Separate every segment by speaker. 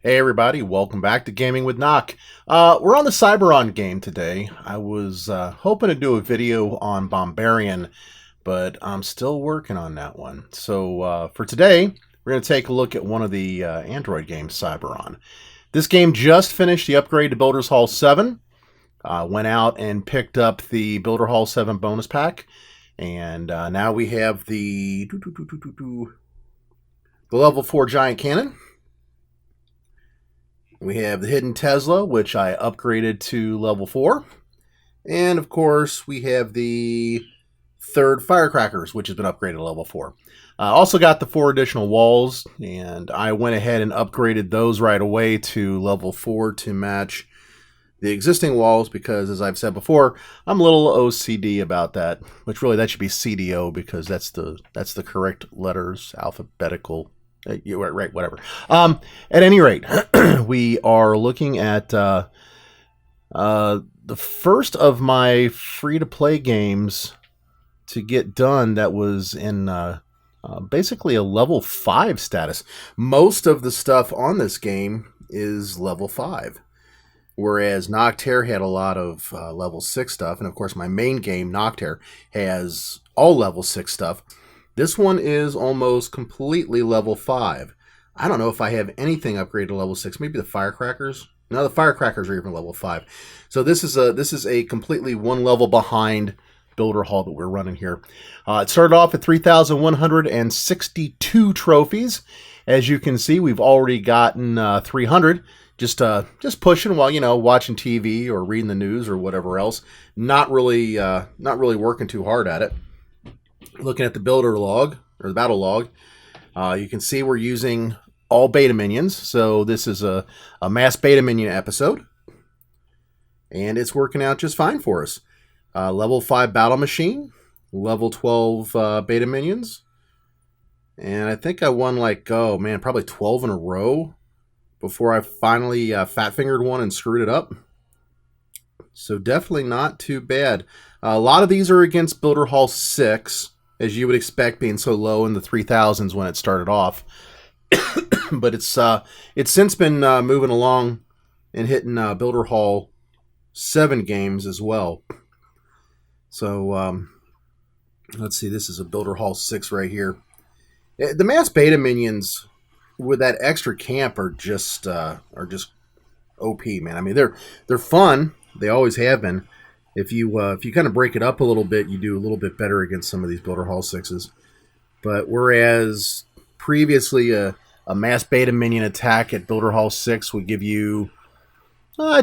Speaker 1: Hey everybody, welcome back to Gaming with Knock. We're on the Cyberon game today. I was hoping to do a video on Bombarian, but I'm still working on that one. So for today, we're going to take a look at one of the Android games, Cyberon. This game just finished the upgrade to Builders Hall 7. Went out and picked up the Builder Hall 7 bonus pack. And now we have the level 4 giant cannon. We have the hidden Tesla, which I upgraded to level 4. And of course, we have the third firecrackers, which has been upgraded to level 4. Also got the 4 additional walls, and I went ahead and upgraded those right away to level 4 to match the existing walls because, as I've said before, I'm a little OCD about that, which really that should be CDO because that's the correct letters, alphabetical. Right, whatever. At any rate, we are looking at the first of my free-to-play games to get done that was in basically a level 5 status. Most of the stuff on this game is level 5, whereas Noctaire had a lot of level 6 stuff, and of course my main game, Noctaire, has all level 6 stuff. This one is almost completely level 5. I don't know if I have anything upgraded to level 6. Maybe the firecrackers. No, the firecrackers are even level 5. So this is a completely one level behind Builder Hall that we're running here. It started off at 3,162 trophies. As you can see, we've already gotten 300. Just pushing while watching TV or reading the news or whatever else. Not really working too hard at it. Looking at the builder log, or the battle log, you can see we're using all beta minions. So this is a mass beta minion episode. And it's working out just fine for us. Level 5 battle machine, level 12 beta minions. And I think I won probably 12 in a row before I finally fat-fingered one and screwed it up. So definitely not too bad. A lot of these are against Builder Hall 6. As you would expect, being so low in the 3000s when it started off. But it's since been moving along and hitting Builder Hall 7 games as well. So let's see, this is a Builder Hall 6 right here. The mass beta minions with that extra camp are just OP, man. I mean, they're fun. They always have been. If you kind of break it up a little bit, you do a little bit better against some of these Builder Hall 6s. But whereas previously a mass beta minion attack at Builder Hall 6 would give you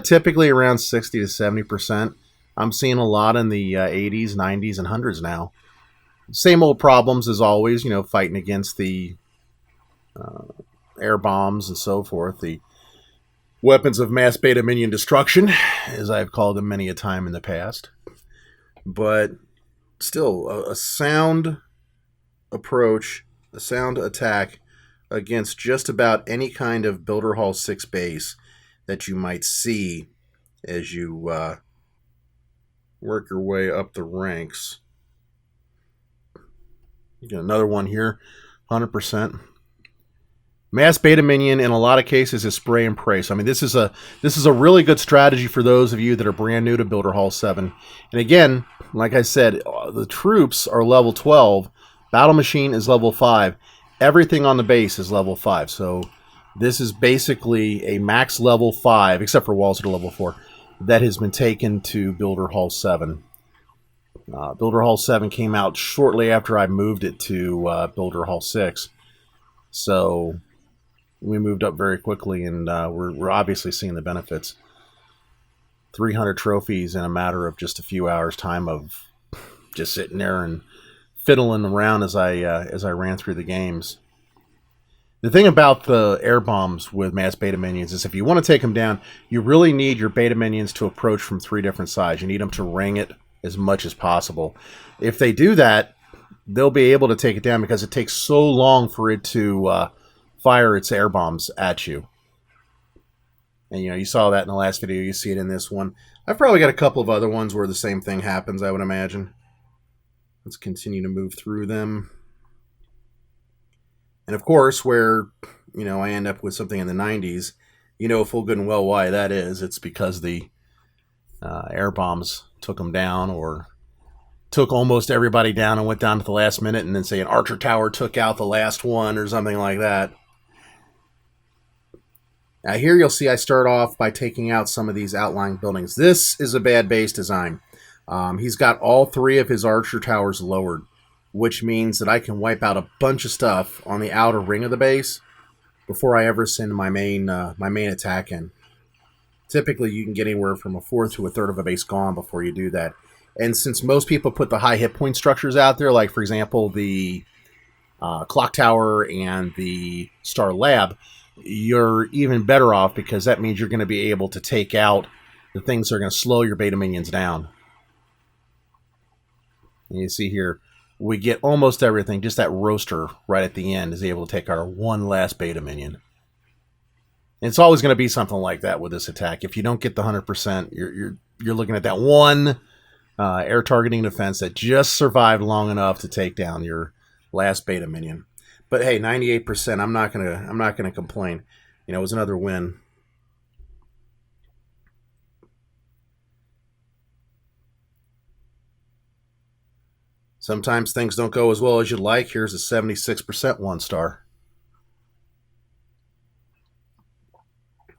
Speaker 1: typically around 60 to 70%, I'm seeing a lot in the 80s, 90s, and 100s now. Same old problems as always, fighting against the air bombs and so forth, the weapons of mass beta minion destruction, as I've called them many a time in the past. But still, a sound approach, a sound attack against just about any kind of Builder Hall 6 base that you might see as you work your way up the ranks. You get another one here, 100%. Mass beta minion in a lot of cases is spray and pray. So I mean, this is a really good strategy for those of you that are brand new to Builder Hall 7. And again, like I said, the troops are level 12. Battle machine is level 5. Everything on the base is level 5. So this is basically a max level 5, except for walls at a level 4, that has been taken to Builder Hall 7. Builder Hall 7 came out shortly after I moved it to Builder Hall 6. So we moved up very quickly, and we're obviously seeing the benefits. 300 trophies in a matter of just a few hours' time of just sitting there and fiddling around as I ran through the games. The thing about the air bombs with mass beta minions is if you want to take them down, you really need your beta minions to approach from 3 different sides. You need them to ring it as much as possible. If they do that, they'll be able to take it down because it takes so long for it to fire its air bombs at you. And you saw that in the last video. You see it in this one. I've probably got a couple of other ones where the same thing happens, I would imagine. Let's continue to move through them. And of course, where I end up with something in the 90s, You know full good and well why that is. It's because the air bombs took them down, or took almost everybody down and went down to the last minute, and then say an Archer Tower took out the last one or something like that. Now here you'll see I start off by taking out some of these outlying buildings. This is a bad base design. He's got all 3 of his Archer Towers lowered, which means that I can wipe out a bunch of stuff on the outer ring of the base before I ever send my main attack in. Typically, you can get anywhere from a fourth to a third of a base gone before you do that. And since most people put the high hit point structures out there, like, for example, the Clock Tower and the Star Lab, you're even better off because that means you're going to be able to take out the things that are going to slow your beta minions down. And you see here, we get almost everything. Just that roaster right at the end is able to take our one last beta minion. And it's always going to be something like that with this attack. If you don't get the 100%, you're looking at that one air targeting defense that just survived long enough to take down your last beta minion. But hey, 98%. I'm not gonna complain. You know, it was another win. Sometimes things don't go as well as you'd like. Here's a 76% 1-star.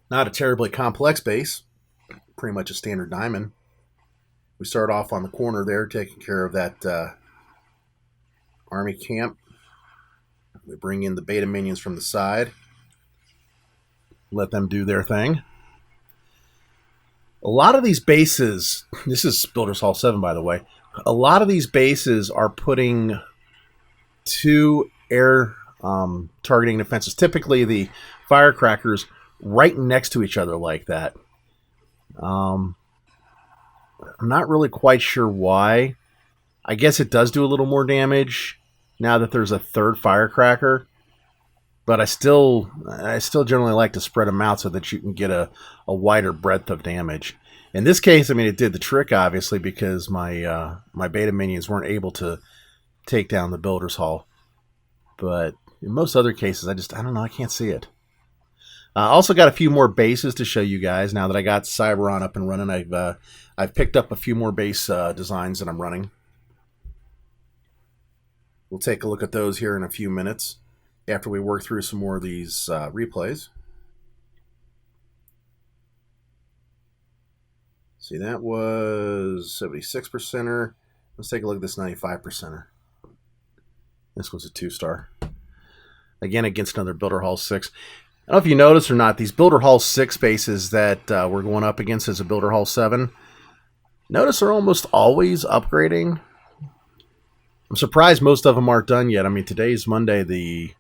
Speaker 1: Not a terribly complex base. Pretty much a standard diamond. We start off on the corner there, taking care of that army camp. We bring in the beta minions from the side. Let them do their thing. A lot of these bases, this is Builders Hall 7, by the way, a lot of these bases are putting 2 air targeting defenses, typically the firecrackers, right next to each other like that. I'm not really quite sure why. I guess it does do a little more damage now that there's a 3rd firecracker, but I still generally like to spread them out so that you can get a wider breadth of damage. In this case, I mean, it did the trick, obviously, because my beta minions weren't able to take down the Builder's Hall. But in most other cases, I don't know, I can't see it. I also got a few more bases to show you guys now that I got Cyberon up and running. I've picked up a few more base designs that I'm running. We'll take a look at those here in a few minutes after we work through some more of these replays. See, that was 76%er. Let's take a look at this 95%er. This was a 2-star. Again, against another Builder Hall 6. I don't know if you noticed or not, these Builder Hall 6 bases that we're going up against as a Builder Hall 7, notice they're almost always upgrading. I'm surprised most of them aren't done yet. I mean, today's Monday. The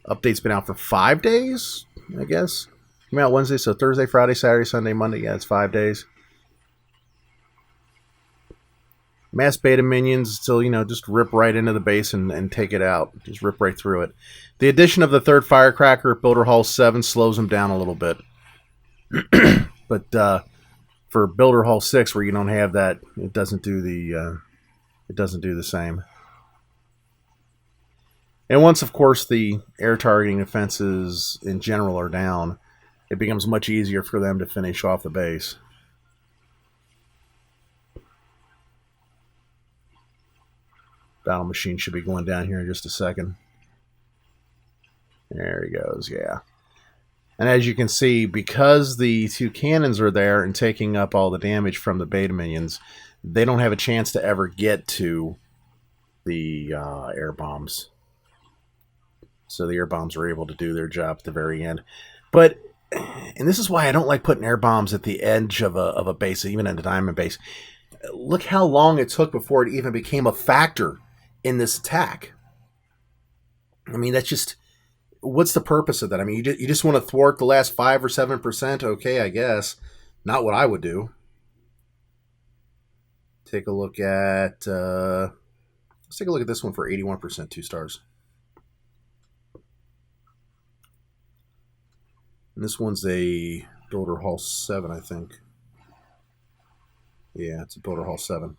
Speaker 1: update's been out for 5 days, I guess. Came out Wednesday, so Thursday, Friday, Saturday, Sunday, Monday. Yeah, it's 5 days. Mass beta minions still, just rip right into the base and take it out. Just rip right through it. The addition of the 3rd firecracker at Builder Hall 7 slows them down a little bit. But for Builder Hall 6, where you don't have that, it doesn't do the same. And once, of course, the air targeting defenses in general are down, it becomes much easier for them to finish off the base. Battle machine should be going down here in just a second. There he goes, yeah. And as you can see, because the 2 cannons are there and taking up all the damage from the beta minions, they don't have a chance to ever get to the air bombs. So the air bombs are able to do their job at the very end. But, and this is why I don't like putting air bombs at the edge of a base, even at a diamond base. Look how long it took before it even became a factor in this attack. I mean, that's just, what's the purpose of that? I mean, you just want to thwart the last 5 or 7%? Okay, I guess. Not what I would do. Take a look at, let's take a look at this one for 81%, 2 stars. And this one's a Builder Hall 7, I think. Yeah, it's a Builder Hall 7.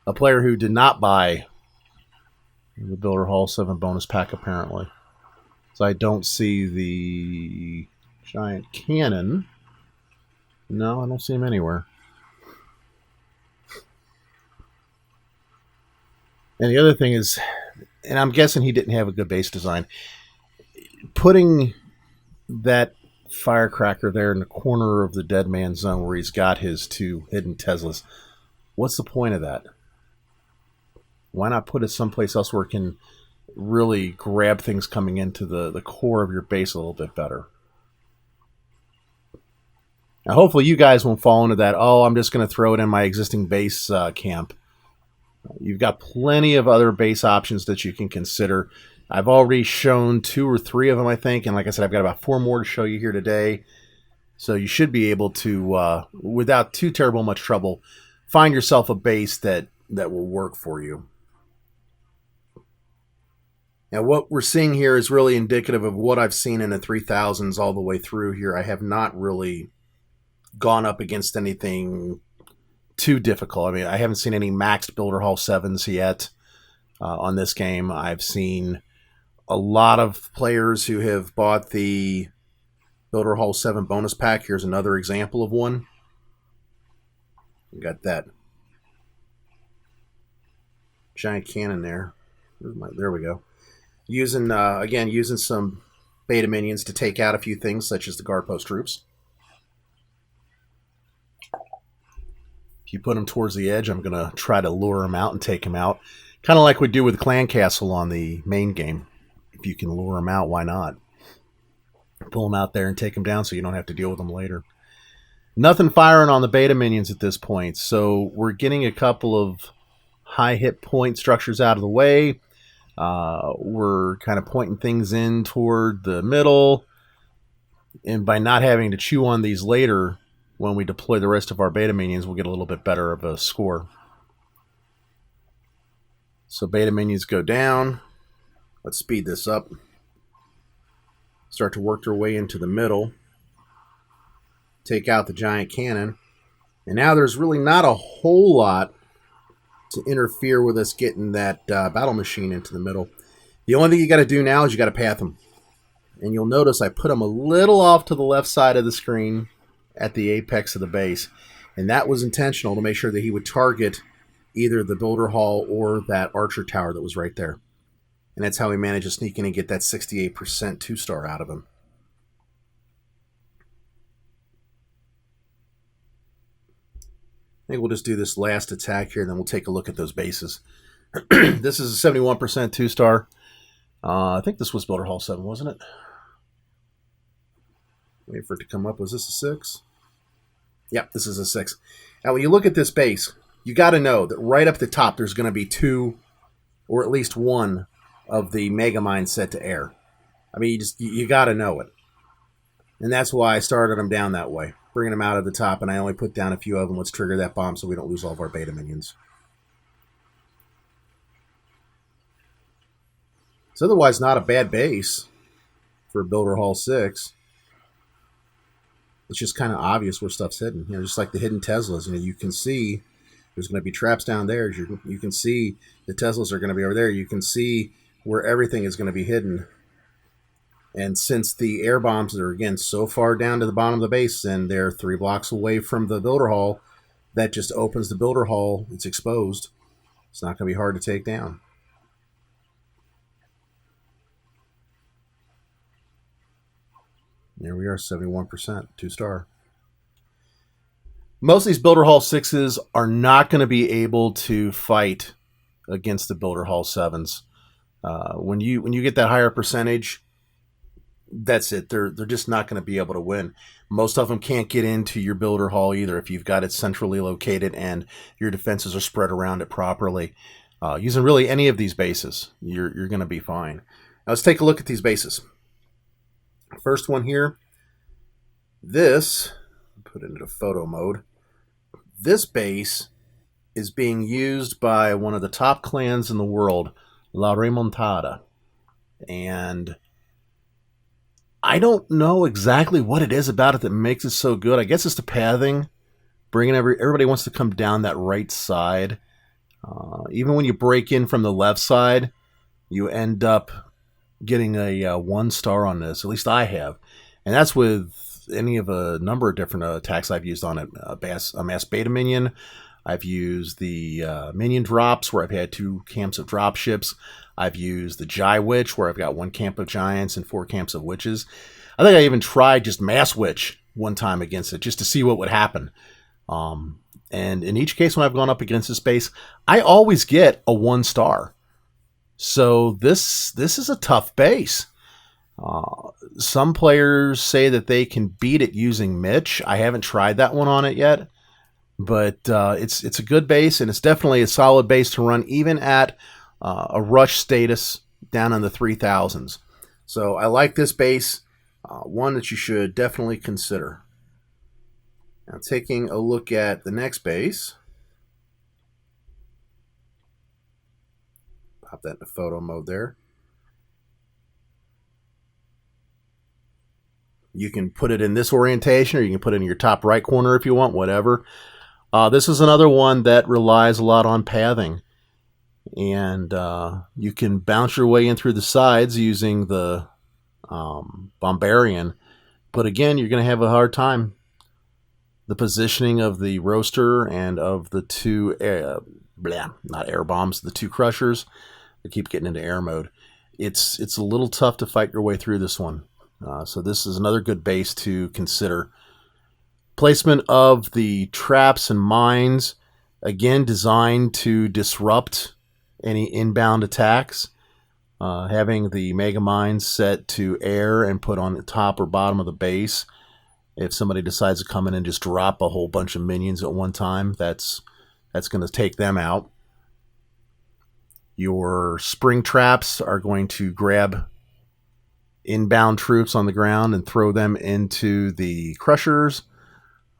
Speaker 1: A player who did not buy The Builder Hall 7 bonus pack, apparently. So I don't see the giant cannon. No, I don't see him anywhere. And the other thing is, and I'm guessing he didn't have a good base design, putting that firecracker there in the corner of the dead man zone where he's got his 2 hidden Teslas, what's the point of that? Why not put it someplace else where it can really grab things coming into the core of your base a little bit better? Now, hopefully you guys won't fall into that, oh, I'm just going to throw it in my existing base camp. You've got plenty of other base options that you can consider. I've already shown 2 or 3 of them, I think. And like I said, I've got about 4 more to show you here today. So you should be able to, without too terrible much trouble, find yourself a base that will work for you. Now, what we're seeing here is really indicative of what I've seen in the 3000s all the way through here. I have not really gone up against anything too difficult. I mean, I haven't seen any maxed Builder Hall 7s yet on this game. I've seen a lot of players who have bought the Builder Hall 7 bonus pack. Here's another example of one. We got that giant cannon there. There we go. Using, again, using some beta minions to take out a few things, such as the guard post troops. If you put them towards the edge, I'm going to try to lure them out and take them out. Kind of like we do with Clan Castle on the main game. If you can lure them out, why not? Pull them out there and take them down so you don't have to deal with them later. Nothing firing on the beta minions at this point, so we're getting a couple of high hit point structures out of the way. We're kind of pointing things in toward the middle, and by not having to chew on these later, when we deploy the rest of our beta minions, we'll get a little bit better of a score. So beta minions go down. Let's speed this up. Start to work their way into the middle. Take out the giant cannon. And now there's really not a whole lot to interfere with us getting that battle machine into the middle. The only thing you got to do now is you got to path them. And you'll notice I put them a little off to the left side of the screen at the apex of the base. And that was intentional to make sure that he would target either the Builder Hall or that Archer Tower that was right there. And that's how we managed to sneak in and get that 68% 2-star out of him. I think we'll just do this last attack here, and then we'll take a look at those bases. This is a 71% 2-star. I think this was Builder Hall 7, wasn't it? Wait for it to come up. Was this a 6? Yep, this is a 6. Now, when you look at this base, you got to know that right up the top, there's going to be 2, or at least 1, of the Mega Mine set to air. I mean, you got to know it. And that's why I started them down that way, bringing them out of the top, and I only put down a few of them. Let's trigger that bomb so we don't lose all of our beta minions. It's otherwise not a bad base for Builder Hall 6. It's just kind of obvious where stuff's hidden. You know, just like the hidden Teslas. You know, you can see there's going to be traps down there. You can see the Teslas are going to be over there. You can see where everything is going to be hidden. And since the air bombs are, again, so far down to the bottom of the base and they're 3 blocks away from the Builder Hall, that just opens the Builder Hall. It's exposed. It's not going to be hard to take down. There we are, 71%, 2-star. Most of these Builder Hall 6s are not going to be able to fight against the Builder Hall 7s. When you get that higher percentage, that's it. They're just not going to be able to win. Most of them can't get into your Builder Hall either if you've got it centrally located and your defenses are spread around it properly. Using really any of these bases, you're going to be fine. Now let's take a look at these bases. First one here, this, put it into photo mode. This base is being used by one of the top clans in the world, La Remontada. And I don't know exactly what it is about it that makes it so good. I guess it's the pathing. Bringing everybody wants to come down that right side. Even when you break in from the left side, you end up getting a 1-star on this. At least I have. And that's with any of a number of different attacks I've used on it. A mass beta minion. I've used the minion drops where I've had 2 camps of drop ships. I've used the Jai Witch where I've got 1 camp of giants and 4 camps of witches. I think I even tried just Mass Witch one time against it just to see what would happen. And in each case when I've gone up against this base, I always get a 1-star. So this is a tough base. Some players say that they can beat it using Mitch. I haven't tried that one on it yet. But it's a good base, and it's definitely a solid base to run even at a rush status down in the 3000s. So I like this base, one that you should definitely consider. Now taking a look at the next base. Pop that into photo mode there. You can put it in this orientation, or you can put it in your top right corner if you want, whatever. This is another one that relies a lot on pathing. And you can bounce your way in through the sides using the Bombarian. But again, you're going to have a hard time. The positioning of the roaster and of the 2, not air bombs, the 2 crushers. I keep getting into air mode. It's a little tough to fight your way through this one. So this is another good base to consider. Placement of the traps and mines, again, designed to disrupt any inbound attacks. Having the mega mines set to air and put on the top or bottom of the base. If somebody decides to come in and just drop a whole bunch of minions at one time, that's going to take them out. Your spring traps are going to grab inbound troops on the ground and throw them into the crushers.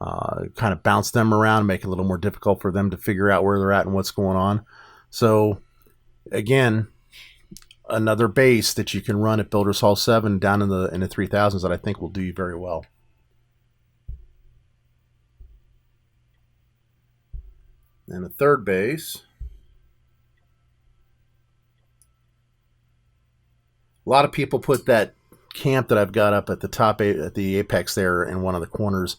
Speaker 1: Kind of bounce them around, make it a little more difficult for them to figure out where they're at and what's going on. So, again, another base that you can run at Builders Hall 7 down in the 3000s that I think will do you very well. And the third base. A lot of people put that camp that I've got up at the top, at the apex there in one of the corners.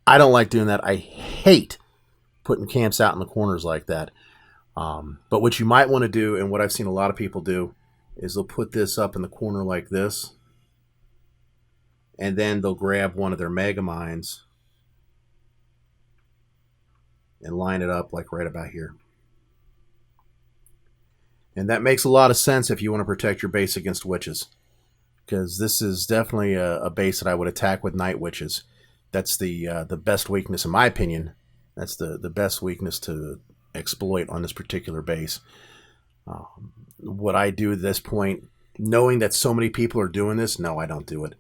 Speaker 1: I don't like doing that. I hate putting camps out in the corners like that. But what you might want to do, and what I've seen a lot of people do, is they'll put this up in the corner like this, and then they'll grab one of their mega mines and line it up like right about here. And that makes a lot of sense if you want to protect your base against witches, because this is definitely a base that I would attack with night witches. That's the best weakness, in my opinion. That's the best weakness to exploit on this particular base. What I do at this point, knowing that so many people are doing this, no, I don't do it.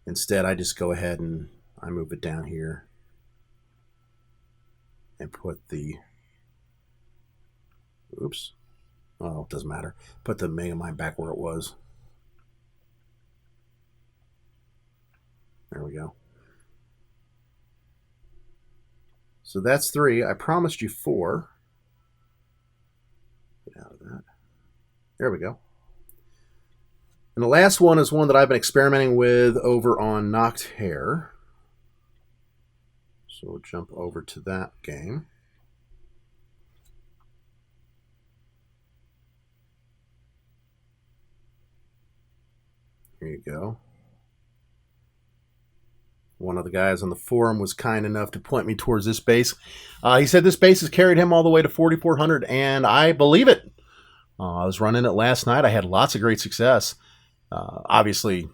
Speaker 1: Instead, I just go ahead and I move it down here and put the, oops, oh, it doesn't matter. Put the mega mine back where it was. There we go. So that's 3. I promised you 4. Get out of that. There we go. And the last one is one that I've been experimenting with over on Knocked Hair. So we'll jump over to that game. Here you go. One of the guys on the forum was kind enough to point me towards this base. He said this base has carried him all the way to 4,400, and I believe it. I was running it last night. I had lots of great success. Obviously,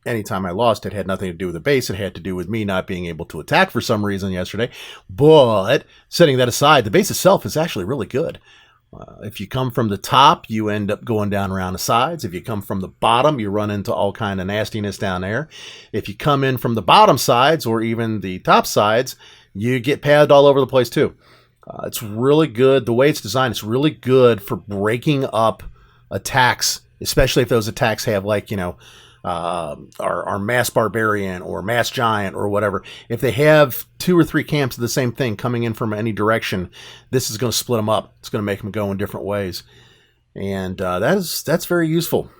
Speaker 1: anytime I lost, it had nothing to do with the base. It had to do with me not being able to attack for some reason yesterday. But setting that aside, the base itself is actually really good. If you come from the top, you end up going down around the sides. If you come from the bottom, you run into all kind of nastiness down there. If you come in from the bottom sides or even the top sides, you get padded all over the place too. It's really good. The way it's designed, it's really good for breaking up attacks, especially if those attacks have, like, our mass barbarian or mass giant or whatever. If they have 2 or 3 camps of the same thing coming in from any direction, this is going to split them up. It's going to make them go in different ways. And that's very useful.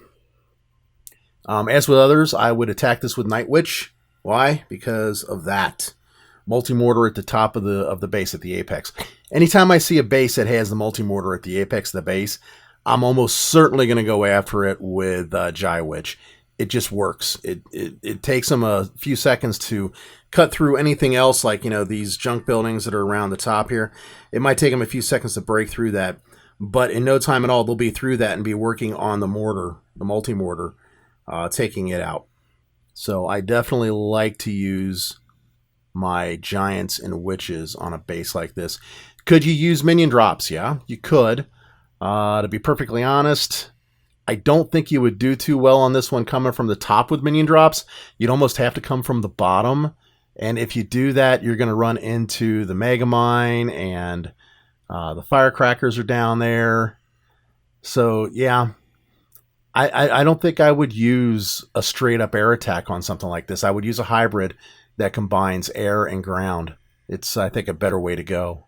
Speaker 1: As with others, I would attack this with Night Witch. Why? Because of that. Multi-mortar at the top of the base at the apex. Anytime I see a base that has the multi-mortar at the apex of the base, I'm almost certainly going to go after it with Jai Witch. It just works. It takes them a few seconds to cut through anything else, like, you know, these junk buildings that are around the top here. It might take them a few seconds to break through that, but in no time at all, they'll be through that and be working on the mortar, the multi-mortar, taking it out. So I definitely like to use my giants and witches on a base like this. Could you use minion drops? Yeah, you could. To be perfectly honest, I don't think you would do too well on this one coming from the top with minion drops. You'd almost have to come from the bottom. And if you do that, you're going to run into the Mega Mine, and the firecrackers are down there. So, yeah, I don't think I would use a straight-up air attack on something like this. I would use a hybrid that combines air and ground. It's, I think, a better way to go.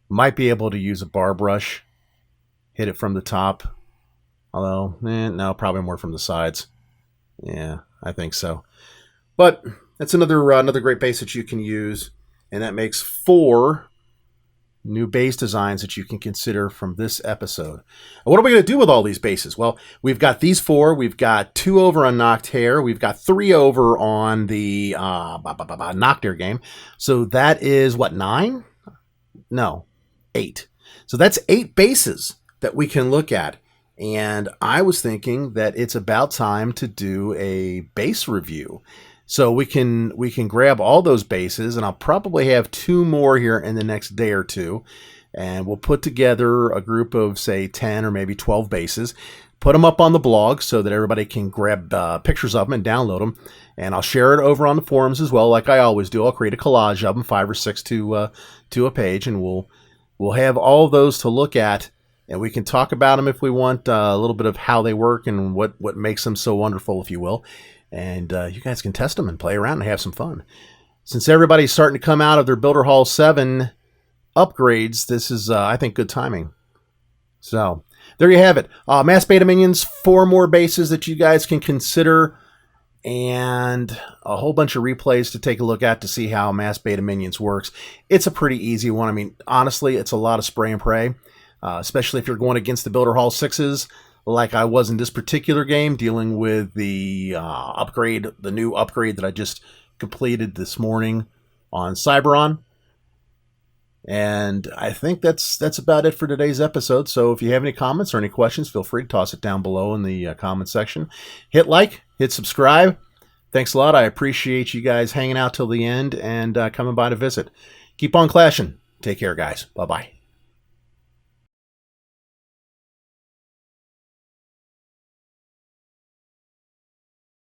Speaker 1: Might be able to use a bar brush, hit it from the top. Although, no, probably more from the sides. Yeah, I think so. But that's another great base that you can use, and that makes 4 new base designs that you can consider from this episode. What are we going to do with all these bases? Well, we've got these 4. We've got 2 over on Noctair. We've got 3 over on the Noctair game. So that is, what, 9? No, 8. So that's 8 bases that we can look at. And I was thinking that it's about time to do a base review. So we can grab all those bases, and I'll probably have 2 more here in the next day or 2, and we'll put together a group of, say, 10 or maybe 12 bases, put them up on the blog so that everybody can grab pictures of them and download them, and I'll share it over on the forums as well, like I always do. I'll create a collage of them, 5 or 6 to a page, and we'll have all of those to look at, and we can talk about them if we want, a little bit of how they work and what makes them so wonderful, if you will. And you guys can test them and play around and have some fun. Since everybody's starting to come out of their Builder Hall 7 upgrades, this is, I think, good timing. So, there you have it. Mass Beta Minions, 4 more bases that you guys can consider, and a whole bunch of replays to take a look at to see how Mass Beta Minions works. It's a pretty easy one. I mean, honestly, it's a lot of spray and pray, especially if you're going against the Builder Hall 6s. Like I was in this particular game, dealing with the the new upgrade that I just completed this morning on Cyberon. And I think that's about it for today's episode. So if you have any comments or any questions, feel free to toss it down below in the comment section. Hit like, hit subscribe. Thanks a lot. I appreciate you guys hanging out till the end and coming by to visit. Keep on clashing. Take care, guys. Bye-bye.